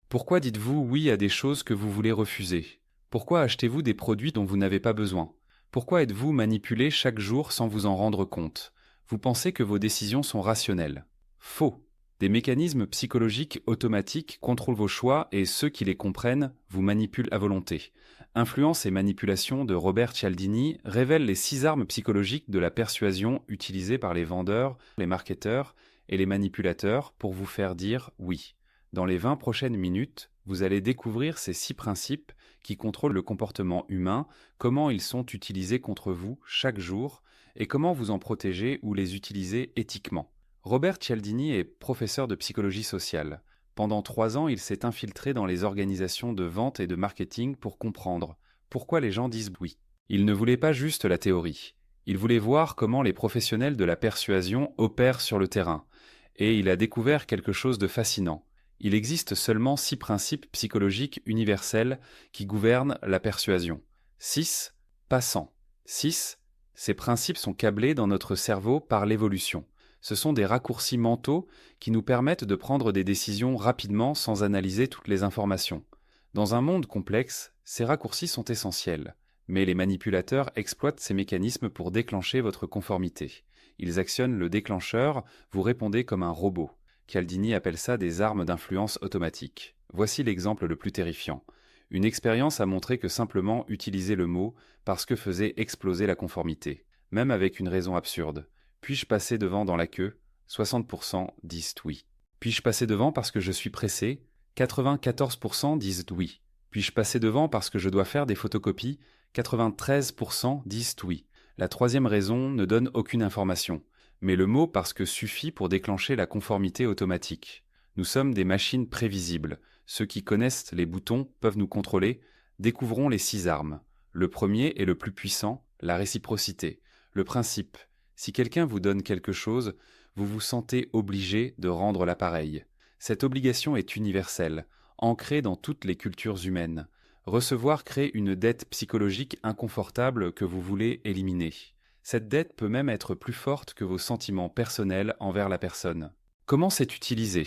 Pourquoi dites-vous oui à des choses que vous voulez refuser? Pourquoi achetez-vous des produits dont vous n'avez pas besoin? Pourquoi êtes-vous manipulé chaque jour sans vous en rendre compte? Vous pensez que vos décisions sont rationnelles. Faux. Des mécanismes psychologiques automatiques contrôlent vos choix et ceux qui les comprennent vous manipulent à volonté. Influence et manipulation de Robert Cialdini révèle les 6 armes psychologiques de la persuasion utilisées par les vendeurs, les marketeurs et les manipulateurs pour vous faire dire oui. Dans les 20 prochaines minutes, vous allez découvrir ces 6 principes qui contrôlent le comportement humain, comment ils sont utilisés contre vous chaque jour et comment vous en protéger ou les utiliser éthiquement. Robert Cialdini est professeur de psychologie sociale. Pendant 3 ans, il s'est infiltré dans les organisations de vente et de marketing pour comprendre pourquoi les gens disent oui. Il ne voulait pas juste la théorie. Il voulait voir comment les professionnels de la persuasion opèrent sur le terrain. Et il a découvert quelque chose de fascinant. Il existe seulement 6 principes psychologiques universels qui gouvernent la persuasion. 6, pas 100. 6, ces principes sont câblés dans notre cerveau par l'évolution. Ce sont des raccourcis mentaux qui nous permettent de prendre des décisions rapidement sans analyser toutes les informations. Dans un monde complexe, ces raccourcis sont essentiels, mais les manipulateurs exploitent ces mécanismes pour déclencher votre conformité. Ils actionnent le déclencheur, vous répondez comme un robot. Cialdini appelle ça des armes d'influence automatique. Voici l'exemple le plus terrifiant. Une expérience a montré que simplement utiliser le mot parce que faisait exploser la conformité, même avec une raison absurde. Puis-je passer devant dans la queue? 60% disent oui. Puis-je passer devant parce que je suis pressé? 94% disent oui. Puis-je passer devant parce que je dois faire des photocopies? 93% disent oui. La troisième raison ne donne aucune information. Mais le mot parce que suffit pour déclencher la conformité automatique. Nous sommes des machines prévisibles. Ceux qui connaissent les boutons peuvent nous contrôler. Découvrons les 6 armes. Le premier et le plus puissant, la réciprocité. Le principe. Si quelqu'un vous donne quelque chose, vous vous sentez obligé de rendre l'appareil. Cette obligation est universelle, ancrée dans toutes les cultures humaines. Recevoir crée une dette psychologique inconfortable que vous voulez éliminer. Cette dette peut même être plus forte que vos sentiments personnels envers la personne. Comment c'est utilisé?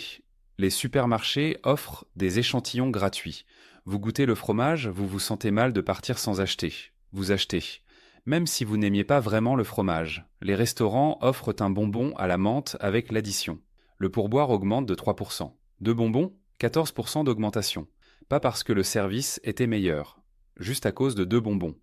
Les supermarchés offrent des échantillons gratuits. Vous goûtez le fromage, vous vous sentez mal de partir sans acheter. Vous achetez. Même si vous n'aimiez pas vraiment le fromage. Les restaurants offrent un bonbon à la menthe avec l'addition. Le pourboire augmente de 3%. 2 bonbons, 14% d'augmentation. Pas parce que le service était meilleur, juste à cause de 2 bonbons.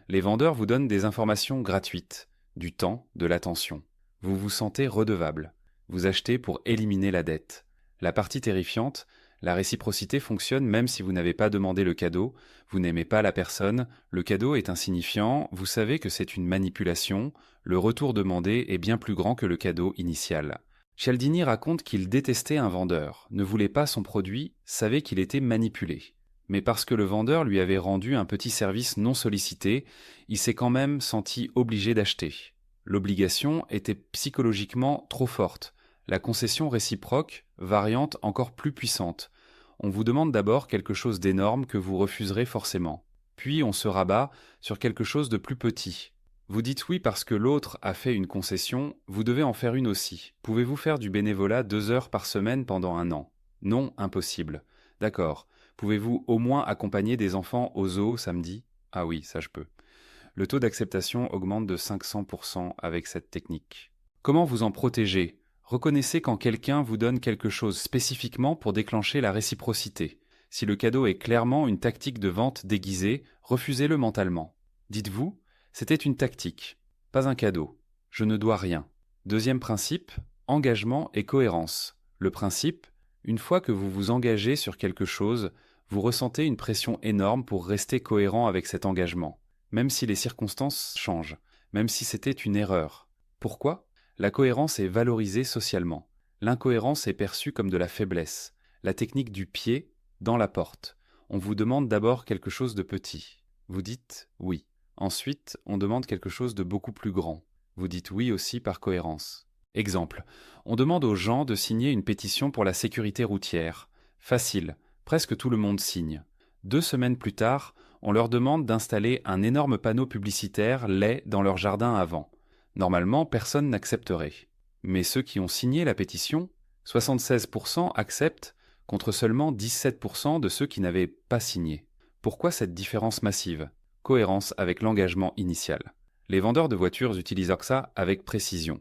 Les vendeurs vous donnent des informations gratuites, du temps, de l'attention. Vous vous sentez redevable. Vous achetez pour éliminer la dette. La partie terrifiante, la réciprocité fonctionne même si vous n'avez pas demandé le cadeau, vous n'aimez pas la personne, le cadeau est insignifiant, vous savez que c'est une manipulation, le retour demandé est bien plus grand que le cadeau initial. Cialdini raconte qu'il détestait un vendeur, ne voulait pas son produit, savait qu'il était manipulé. Mais parce que le vendeur lui avait rendu un petit service non sollicité, il s'est quand même senti obligé d'acheter. L'obligation était psychologiquement trop forte, la concession réciproque, variante encore plus puissante. On vous demande d'abord quelque chose d'énorme que vous refuserez forcément. Puis on se rabat sur quelque chose de plus petit. Vous dites oui parce que l'autre a fait une concession, vous devez en faire une aussi. Pouvez-vous faire du bénévolat 2 heures par semaine pendant 1 an? Non, impossible. D'accord. Pouvez-vous au moins accompagner des enfants au zoo samedi? Ah oui, ça je peux. Le taux d'acceptation augmente de 500% avec cette technique. Comment vous en protéger? Reconnaissez quand quelqu'un vous donne quelque chose spécifiquement pour déclencher la réciprocité. Si le cadeau est clairement une tactique de vente déguisée, refusez-le mentalement. Dites-vous, c'était une tactique, pas un cadeau. Je ne dois rien. Deuxième principe, engagement et cohérence. Le principe, une fois que vous vous engagez sur quelque chose, vous ressentez une pression énorme pour rester cohérent avec cet engagement, même si les circonstances changent, même si c'était une erreur. Pourquoi? La cohérence est valorisée socialement. L'incohérence est perçue comme de la faiblesse. La technique du pied dans la porte. On vous demande d'abord quelque chose de petit. Vous dites oui. Ensuite, on demande quelque chose de beaucoup plus grand. Vous dites oui aussi par cohérence. Exemple, on demande aux gens de signer une pétition pour la sécurité routière. Facile, presque tout le monde signe. 2 semaines plus tard, on leur demande d'installer un énorme panneau publicitaire laid dans leur jardin avant. Normalement, personne n'accepterait. Mais ceux qui ont signé la pétition, 76% acceptent contre seulement 17% de ceux qui n'avaient pas signé. Pourquoi cette différence massive? Cohérence avec l'engagement initial. Les vendeurs de voitures utilisent ça avec précision.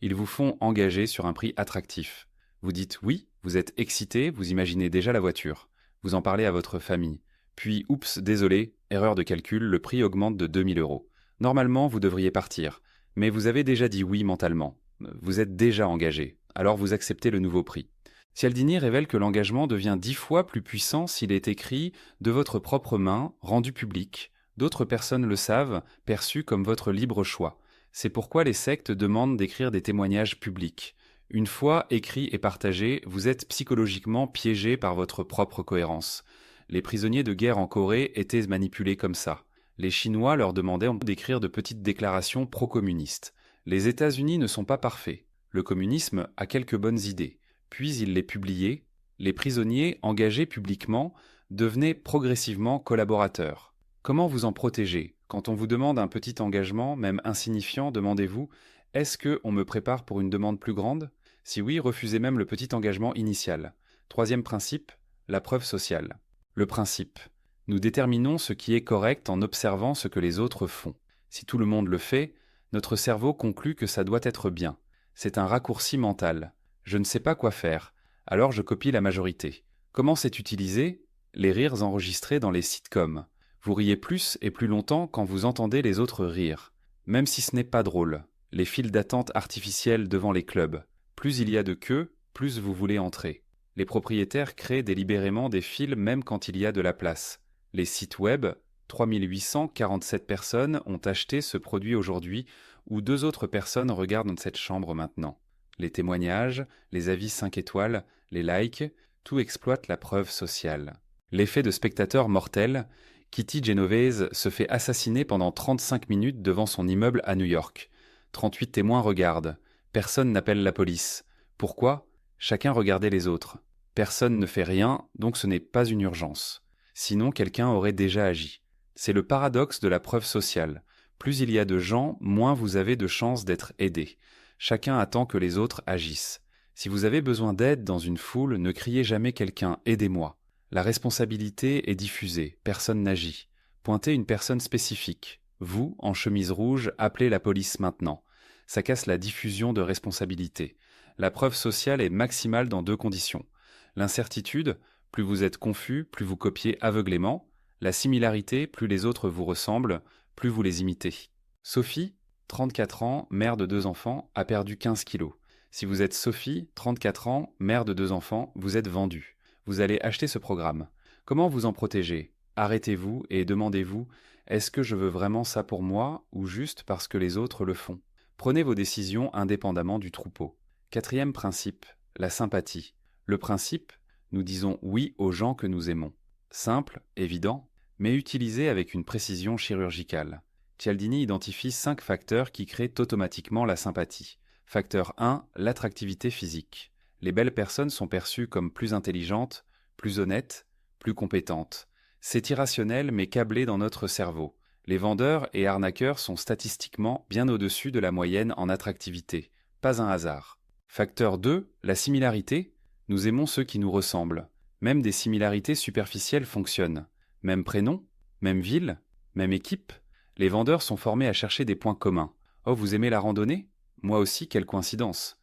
Ils vous font engager sur un prix attractif. Vous dites oui, vous êtes excité, vous imaginez déjà la voiture. Vous en parlez à votre famille. Puis, oups, désolé, erreur de calcul, le prix augmente de 2000 euros. Normalement, vous devriez partir, mais vous avez déjà dit oui mentalement. Vous êtes déjà engagé, alors vous acceptez le nouveau prix. Cialdini révèle que l'engagement devient 10 fois plus puissant s'il est écrit de votre propre main, rendu public. D'autres personnes le savent, perçu comme votre libre choix. C'est pourquoi les sectes demandent d'écrire des témoignages publics. Une fois écrit et partagé, vous êtes psychologiquement piégé par votre propre cohérence. Les prisonniers de guerre en Corée étaient manipulés comme ça. Les Chinois leur demandaient d'écrire de petites déclarations pro-communistes. Les États-Unis ne sont pas parfaits. Le communisme a quelques bonnes idées. Puis ils les publiaient. Les prisonniers, engagés publiquement, devenaient progressivement collaborateurs. Comment vous en protéger? Quand on vous demande un petit engagement, même insignifiant, demandez-vous « Est-ce qu'on me prépare pour une demande plus grande ?» Si oui, refusez même le petit engagement initial. Troisième principe, la preuve sociale. Le principe. Nous déterminons ce qui est correct en observant ce que les autres font. Si tout le monde le fait, notre cerveau conclut que ça doit être bien. C'est un raccourci mental. Je ne sais pas quoi faire, alors je copie la majorité. Comment c'est utilisé? Les rires enregistrés dans les sitcoms. Vous riez plus et plus longtemps quand vous entendez les autres rire. Même si ce n'est pas drôle. Les files d'attente artificielles devant les clubs. Plus il y a de queues, plus vous voulez entrer. Les propriétaires créent délibérément des files même quand il y a de la place. Les sites web, 3847 personnes ont acheté ce produit aujourd'hui, ou 2 autres personnes regardent cette chambre maintenant. Les témoignages, les avis 5 étoiles, les likes, tout exploite la preuve sociale. L'effet de spectateur mortel, Kitty Genovese se fait assassiner pendant 35 minutes devant son immeuble à New York. 38 témoins regardent. Personne n'appelle la police. Pourquoi? Chacun regardait les autres. Personne ne fait rien, donc ce n'est pas une urgence. Sinon, quelqu'un aurait déjà agi. C'est le paradoxe de la preuve sociale. Plus il y a de gens, moins vous avez de chances d'être aidé. Chacun attend que les autres agissent. Si vous avez besoin d'aide dans une foule, ne criez jamais quelqu'un « aidez-moi ». La responsabilité est diffusée, personne n'agit. Pointez une personne spécifique. Vous, en chemise rouge, appelez la police maintenant. Ça casse la diffusion de responsabilité. La preuve sociale est maximale dans 2 conditions. L'incertitude, plus vous êtes confus, plus vous copiez aveuglément. La similarité, plus les autres vous ressemblent, plus vous les imitez. Sophie, 34 ans, mère de 2 enfants, a perdu 15 kilos. Si vous êtes Sophie, 34 ans, mère de 2 enfants, vous êtes vendue. Vous allez acheter ce programme. Comment vous en protéger? Arrêtez-vous et demandez-vous « Est-ce que je veux vraiment ça pour moi ou juste parce que les autres le font ?» Prenez vos décisions indépendamment du troupeau. 4e principe, la sympathie. Le principe, nous disons oui aux gens que nous aimons. Simple, évident, mais utilisé avec une précision chirurgicale. Cialdini identifie 5 facteurs qui créent automatiquement la sympathie. Facteur 1, l'attractivité physique. Les belles personnes sont perçues comme plus intelligentes, plus honnêtes, plus compétentes. C'est irrationnel mais câblé dans notre cerveau. Les vendeurs et arnaqueurs sont statistiquement bien au-dessus de la moyenne en attractivité. Pas un hasard. Facteur 2, la similarité. Nous aimons ceux qui nous ressemblent. Même des similarités superficielles fonctionnent. Même prénom, même ville, même équipe. Les vendeurs sont formés à chercher des points communs. Oh, vous aimez la randonnée? Moi aussi, quelle coïncidence.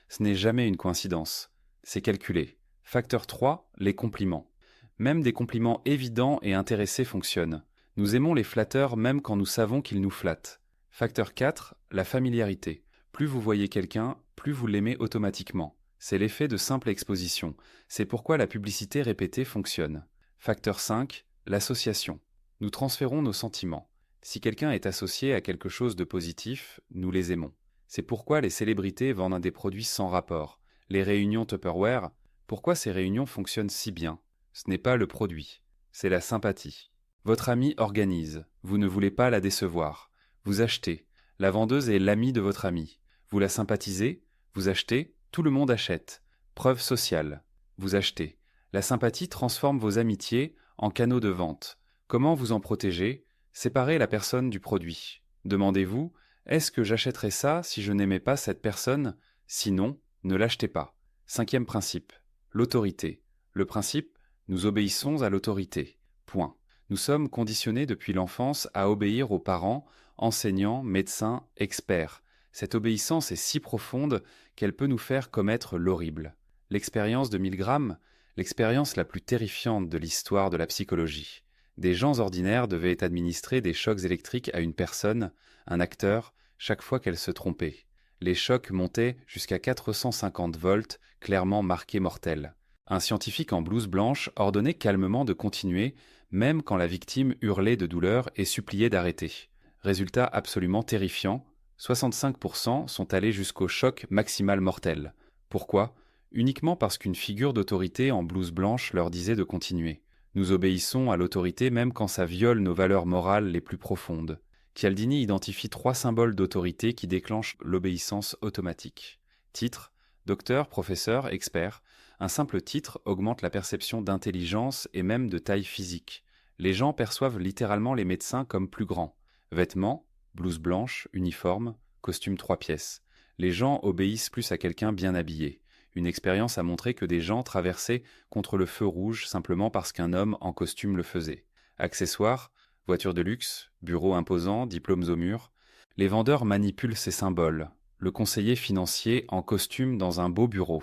Ce n'est jamais une coïncidence. C'est calculé. Facteur 3, les compliments. Même des compliments évidents et intéressés fonctionnent. Nous aimons les flatteurs même quand nous savons qu'ils nous flattent. Facteur 4, la familiarité. Plus vous voyez quelqu'un, plus vous l'aimez automatiquement. C'est l'effet de simple exposition. C'est pourquoi la publicité répétée fonctionne. Facteur 5, l'association. Nous transférons nos sentiments. Si quelqu'un est associé à quelque chose de positif, nous les aimons. C'est pourquoi les célébrités vendent des produits sans rapport. Les réunions Tupperware, pourquoi ces réunions fonctionnent si bien? Ce n'est pas le produit, c'est la sympathie. Votre ami organise, vous ne voulez pas la décevoir. Vous achetez, la vendeuse est l'amie de votre ami. Vous la sympathisez, vous achetez, tout le monde achète. Preuve sociale, vous achetez. La sympathie transforme vos amitiés en canaux de vente. Comment vous en protéger? Séparez la personne du produit. Demandez-vous, est-ce que j'achèterais ça si je n'aimais pas cette personne? Sinon, ne l'achetez pas. 5e principe, l'autorité. Le principe, nous obéissons à l'autorité. Point. Nous sommes conditionnés depuis l'enfance à obéir aux parents, enseignants, médecins, experts. Cette obéissance est si profonde qu'elle peut nous faire commettre l'horrible. L'expérience de Milgram, l'expérience la plus terrifiante de l'histoire de la psychologie. Des gens ordinaires devaient administrer des chocs électriques à une personne, un acteur, chaque fois qu'elle se trompait. Les chocs montaient jusqu'à 450 volts, clairement marqués mortels. Un scientifique en blouse blanche ordonnait calmement de continuer, même quand la victime hurlait de douleur et suppliait d'arrêter. Résultat absolument terrifiant, 65% sont allés jusqu'au choc maximal mortel. Pourquoi ? Uniquement parce qu'une figure d'autorité en blouse blanche leur disait de continuer. Nous obéissons à l'autorité même quand ça viole nos valeurs morales les plus profondes. Cialdini identifie 3 symboles d'autorité qui déclenchent l'obéissance automatique. Titre, docteur, professeur, expert. Un simple titre augmente la perception d'intelligence et même de taille physique. Les gens perçoivent littéralement les médecins comme plus grands. Vêtements, blouse blanche, uniforme, costume 3 pièces. Les gens obéissent plus à quelqu'un bien habillé. Une expérience a montré que des gens traversaient contre le feu rouge simplement parce qu'un homme en costume le faisait. Accessoires, voitures de luxe, bureaux imposants, diplômes au mur. Les vendeurs manipulent ces symboles. Le conseiller financier en costume dans un beau bureau.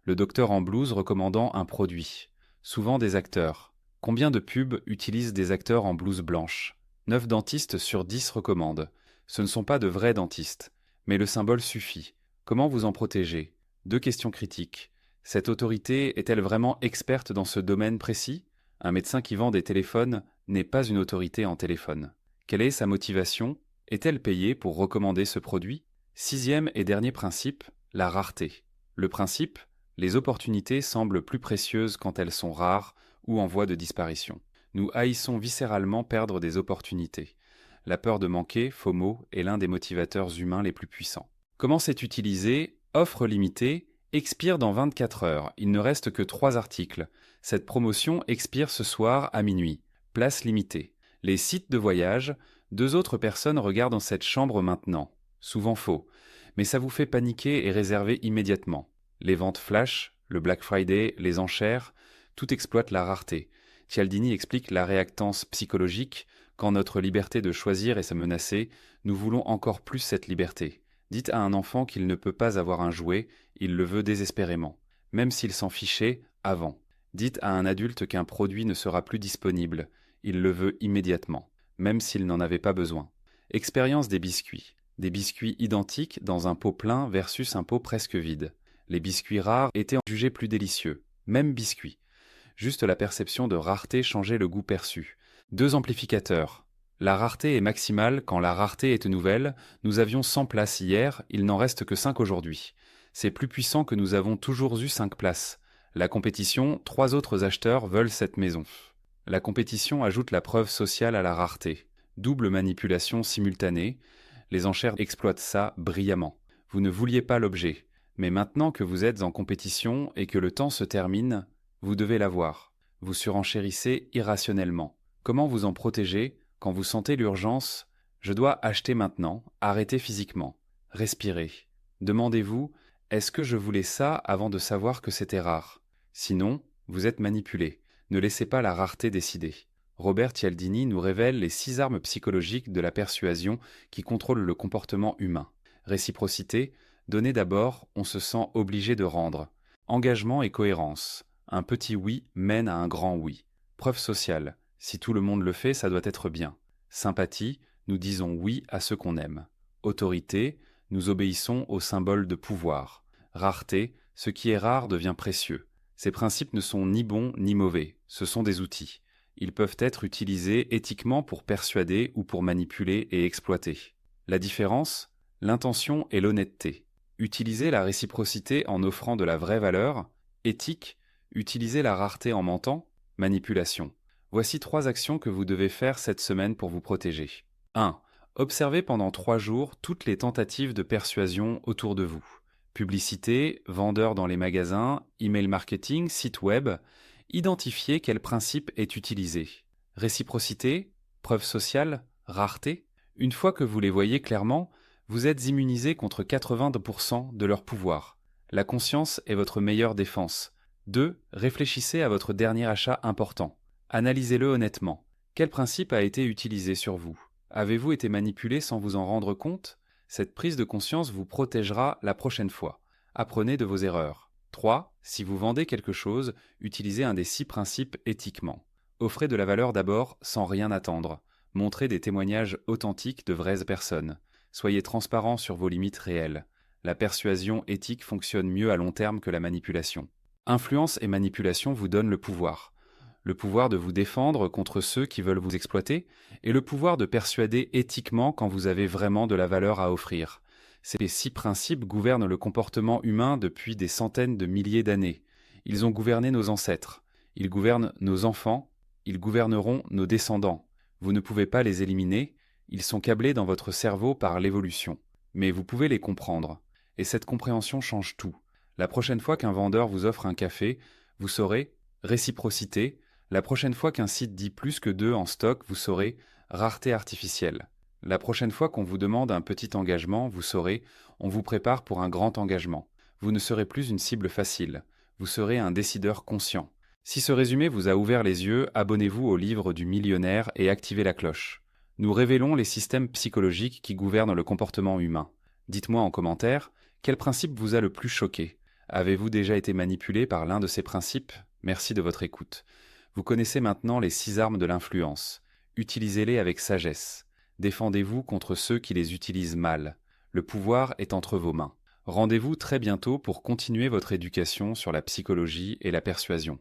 Le docteur en blouse recommandant un produit. Souvent des acteurs. Combien de pubs utilisent des acteurs en blouse blanche ? 9 dentistes sur 10 recommandent. Ce ne sont pas de vrais dentistes. Mais le symbole suffit. Comment vous en protéger ? 2 questions critiques. Cette autorité est-elle vraiment experte dans ce domaine précis ? Un médecin qui vend des téléphones n'est pas une autorité en téléphone. Quelle est sa motivation ? Est-elle payée pour recommander ce produit ? 6e et dernier principe, la rareté. Le principe, les opportunités semblent plus précieuses quand elles sont rares ou en voie de disparition. Nous haïssons viscéralement perdre des opportunités. La peur de manquer, FOMO, est l'un des motivateurs humains les plus puissants. Comment c'est utilisé ? Offre limitée, expire dans 24 heures. Il ne reste que 3 articles. Cette promotion expire ce soir à minuit. Place limitée. Les sites de voyage, 2 autres personnes regardent dans cette chambre maintenant. Souvent faux. Mais ça vous fait paniquer et réserver immédiatement. Les ventes flash, le Black Friday, les enchères, tout exploite la rareté. Cialdini explique la réactance psychologique. Quand notre liberté de choisir est menacée, nous voulons encore plus cette liberté. Dites à un enfant qu'il ne peut pas avoir un jouet, il le veut désespérément, même s'il s'en fichait avant. Dites à un adulte qu'un produit ne sera plus disponible, il le veut immédiatement, même s'il n'en avait pas besoin. Expérience des biscuits. Des biscuits identiques dans un pot plein versus un pot presque vide. Les biscuits rares étaient jugés plus délicieux, même biscuits. Juste la perception de rareté changeait le goût perçu. 2 amplificateurs. La rareté est maximale quand la rareté est nouvelle. Nous avions 100 places hier, il n'en reste que 5 aujourd'hui. C'est plus puissant que nous avons toujours eu 5 places. La compétition, 3 autres acheteurs veulent cette maison. La compétition ajoute la preuve sociale à la rareté. Double manipulation simultanée. Les enchères exploitent ça brillamment. Vous ne vouliez pas l'objet. Mais maintenant que vous êtes en compétition et que le temps se termine, vous devez l'avoir. Vous surenchérissez irrationnellement. Comment vous en protéger ? Quand vous sentez l'urgence, je dois acheter maintenant, arrêtez physiquement, respirez. Demandez-vous, est-ce que je voulais ça avant de savoir que c'était rare ? Sinon, vous êtes manipulé. Ne laissez pas la rareté décider. Robert Cialdini nous révèle les 6 armes psychologiques de la persuasion qui contrôlent le comportement humain. Réciprocité, donner d'abord, on se sent obligé de rendre. Engagement et cohérence. Un petit oui mène à un grand oui. Preuve sociale. Si tout le monde le fait, ça doit être bien. Sympathie, nous disons oui à ce qu'on aime. Autorité, nous obéissons au symbole de pouvoir. Rareté, ce qui est rare devient précieux. Ces principes ne sont ni bons ni mauvais, ce sont des outils. Ils peuvent être utilisés éthiquement pour persuader ou pour manipuler et exploiter. La différence, l'intention et l'honnêteté. Utiliser la réciprocité en offrant de la vraie valeur, éthique, utiliser la rareté en mentant, manipulation. Voici 3 actions que vous devez faire cette semaine pour vous protéger. 1. Observez pendant 3 jours toutes les tentatives de persuasion autour de vous. Publicité, vendeurs dans les magasins, email marketing, site web. Identifiez quel principe est utilisé. Réciprocité, preuve sociale, rareté. Une fois que vous les voyez clairement, vous êtes immunisé contre 80% de leur pouvoir. La conscience est votre meilleure défense. 2. Réfléchissez à votre dernier achat important. Analysez-le honnêtement. Quel principe a été utilisé sur vous? Avez-vous été manipulé sans vous en rendre compte? Cette prise de conscience vous protégera la prochaine fois. Apprenez de vos erreurs. 3. Si vous vendez quelque chose, utilisez un des 6 principes éthiquement. Offrez de la valeur d'abord sans rien attendre. Montrez des témoignages authentiques de vraies personnes. Soyez transparent sur vos limites réelles. La persuasion éthique fonctionne mieux à long terme que la manipulation. Influence et manipulation vous donnent le pouvoir. Le pouvoir de vous défendre contre ceux qui veulent vous exploiter et le pouvoir de persuader éthiquement quand vous avez vraiment de la valeur à offrir. Ces 6 principes gouvernent le comportement humain depuis des centaines de milliers d'années. Ils ont gouverné nos ancêtres. Ils gouvernent nos enfants. Ils gouverneront nos descendants. Vous ne pouvez pas les éliminer. Ils sont câblés dans votre cerveau par l'évolution. Mais vous pouvez les comprendre. Et cette compréhension change tout. La prochaine fois qu'un vendeur vous offre un café, vous saurez réciprocité. La prochaine fois qu'un site dit plus que 2 en stock, vous saurez rareté artificielle. La prochaine fois qu'on vous demande un petit engagement, vous saurez on vous prépare pour un grand engagement. Vous ne serez plus une cible facile. Vous serez un décideur conscient. Si ce résumé vous a ouvert les yeux, abonnez-vous au livre du millionnaire et activez la cloche. Nous révélons les systèmes psychologiques qui gouvernent le comportement humain. Dites-moi en commentaire, quel principe vous a le plus choqué? Avez-vous déjà été manipulé par l'un de ces principes? Merci de votre écoute. Vous connaissez maintenant les 6 armes de l'influence. Utilisez-les avec sagesse. Défendez-vous contre ceux qui les utilisent mal. Le pouvoir est entre vos mains. Rendez-vous très bientôt pour continuer votre éducation sur la psychologie et la persuasion.